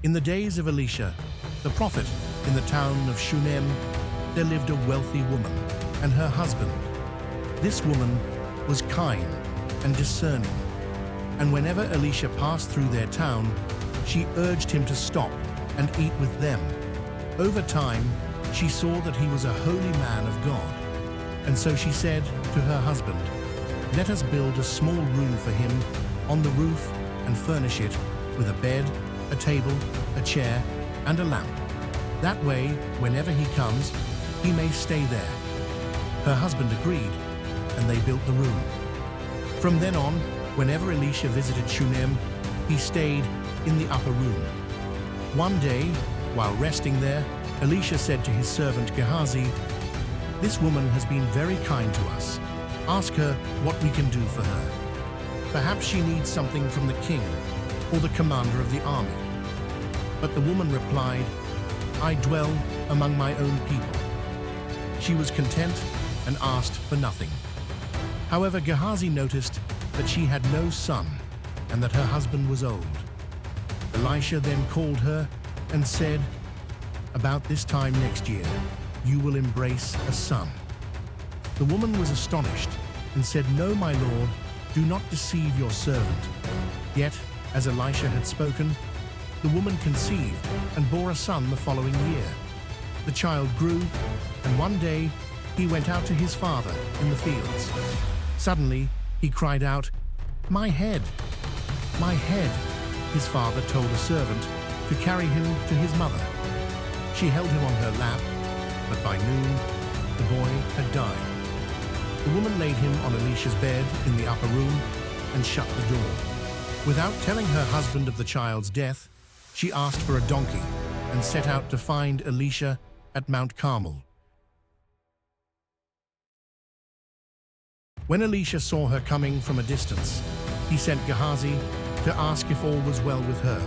In the days of Elisha, the prophet, in the town of Shunem, there lived a wealthy woman and her husband. This woman was kind and discerning, and whenever Elisha passed through their town, she urged him to stop and eat with them. Over time, she saw that he was a holy man of God, and so she said to her husband, "Let us build a small room for him on the roof and furnish it with a bed, a table, a chair, and a lamp. That way, whenever he comes, he may stay there." Her husband agreed, and they built the room. From then on, whenever Elisha visited Shunem, he stayed in the upper room. One day, while resting there, Elisha said to his servant Gehazi, "This woman has been very kind to us. Ask her what we can do for her. Perhaps she needs something from the king or the commander of the army." But the woman replied, "I dwell among my own people." She was content and asked for nothing. However, Gehazi noticed that she had no son and that her husband was old. Elisha then called her and said, "About this time next year, you will embrace a son." The woman was astonished and said, "No, my lord, do not deceive your servant." Yet, as Elisha had spoken, the woman conceived and bore a son the following year. The child grew, and one day he went out to his father in the fields. Suddenly, he cried out, "My head! My head!" His father told a servant to carry him to his mother. She held him on her lap, but by noon, the boy had died. The woman laid him on Elisha's bed in the upper room and shut the door. Without telling her husband of the child's death, she asked for a donkey and set out to find Elisha at Mount Carmel. When Elisha saw her coming from a distance, he sent Gehazi to ask if all was well with her,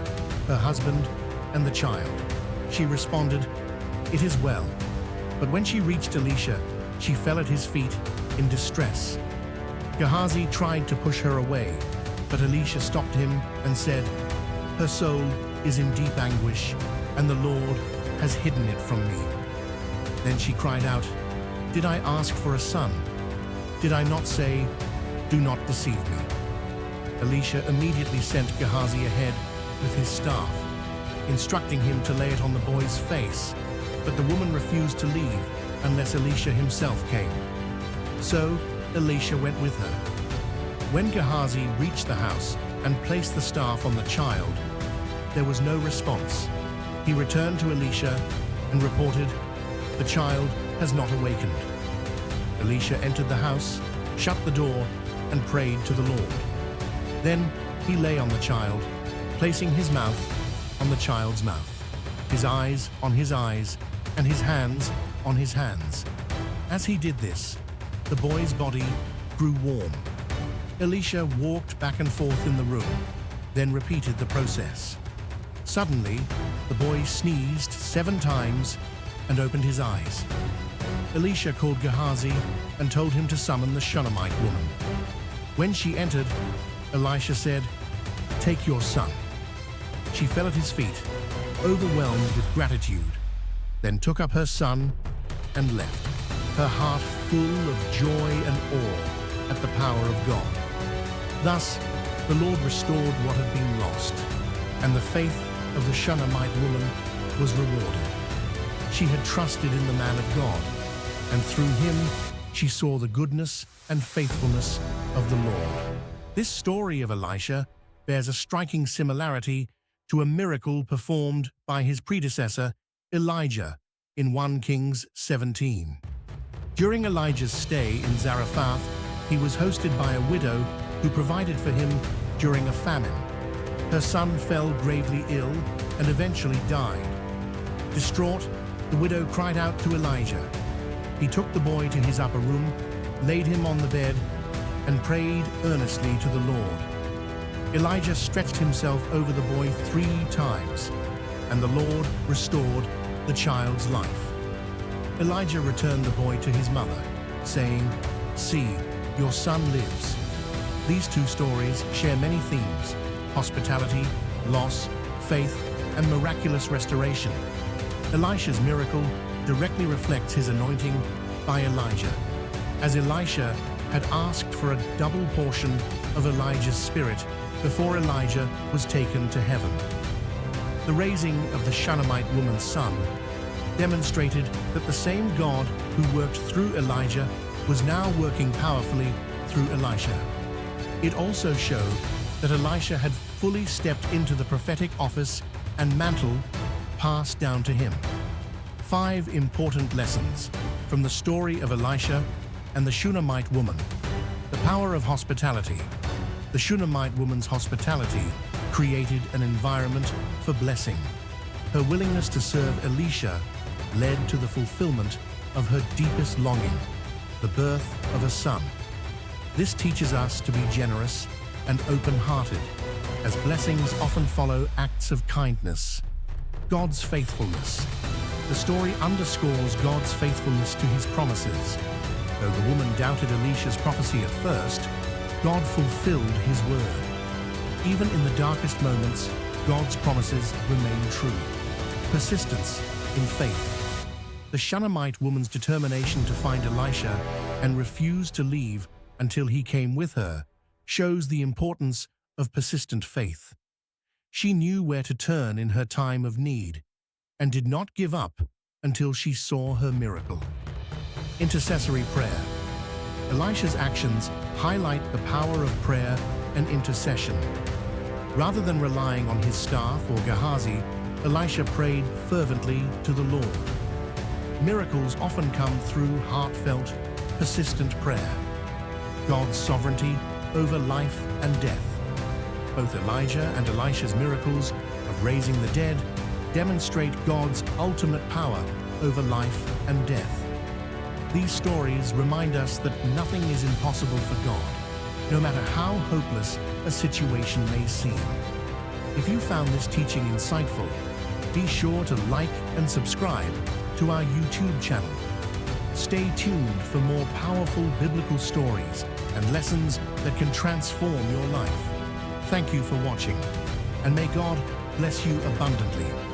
her husband, and the child. She responded, "It is well." But when she reached Elisha, she fell at his feet in distress. Gehazi tried to push her away, but Elisha stopped him and said, "Her soul is in deep anguish, and the Lord has hidden it from me." Then she cried out, "Did I ask for a son? Did I not say, 'Do not deceive me'?" Elisha immediately sent Gehazi ahead with his staff, instructing him to lay it on the boy's face, but the woman refused to leave unless Elisha himself came. So Elisha went with her. When Gehazi reached the house and placed the staff on the child, there was no response. He returned to Elisha and reported, "The child has not awakened." Elisha entered the house, shut the door, and prayed to the Lord. Then he lay on the child, placing his mouth on the child's mouth, his eyes on his eyes, and his hands on his hands. As he did this, the boy's body grew warm. Elisha walked back and forth in the room, then repeated the process. Suddenly, the boy sneezed 7 times and opened his eyes. Elisha called Gehazi and told him to summon the Shunammite woman. When she entered, Elisha said, "Take your son." She fell at his feet, overwhelmed with gratitude, then took up her son and left, her heart full of joy and awe at the power of God. Thus, the Lord restored what had been lost, and the faith of the Shunammite woman was rewarded. She had trusted in the man of God, and through him she saw the goodness and faithfulness of the Lord. This story of Elisha bears a striking similarity to a miracle performed by his predecessor, Elijah, in 1 Kings 17. During Elijah's stay in Zarephath, he was hosted by a widow who provided for him during a famine. Her son fell gravely ill and eventually died. Distraught, the widow cried out to Elijah. He took the boy to his upper room, laid him on the bed, and prayed earnestly to the Lord. Elijah stretched himself over the boy 3 times, and the Lord restored the child's life. Elijah returned the boy to his mother, saying, "See, your son lives." These 2 stories share many themes: hospitality, loss, faith, and miraculous restoration. Elisha's miracle directly reflects his anointing by Elijah, as Elisha had asked for a double portion of Elijah's spirit before Elijah was taken to heaven. The raising of the Shunammite woman's son demonstrated that the same God who worked through Elijah was now working powerfully through Elisha. It also showed that Elisha had fully stepped into the prophetic office and mantle passed down to him. 5 important lessons from the story of Elisha and the Shunammite woman. The power of hospitality. The Shunammite woman's hospitality created an environment for blessing. Her willingness to serve Elisha led to the fulfillment of her deepest longing, the birth of a son. This teaches us to be generous and open-hearted, as blessings often follow acts of kindness. God's faithfulness. The story underscores God's faithfulness to his promises. Though the woman doubted Elisha's prophecy at first, God fulfilled his word. Even in the darkest moments, God's promises remain true. Persistence in faith. The Shunammite woman's determination to find Elisha and refuse to leave until he came with her shows the importance of persistent faith. She knew where to turn in her time of need and did not give up until she saw her miracle. Intercessory prayer. Elisha's actions highlight the power of prayer and intercession. Rather than relying on his staff or Gehazi, Elisha prayed fervently to the Lord. Miracles often come through heartfelt, persistent prayer. God's sovereignty over life and death. Both Elijah and Elisha's miracles of raising the dead demonstrate God's ultimate power over life and death. These stories remind us that nothing is impossible for God, no matter how hopeless a situation may seem. If you found this teaching insightful, be sure to like and subscribe to our YouTube channel. Stay tuned for more powerful biblical stories and lessons that can transform your life. Thank you for watching, and may God bless you abundantly.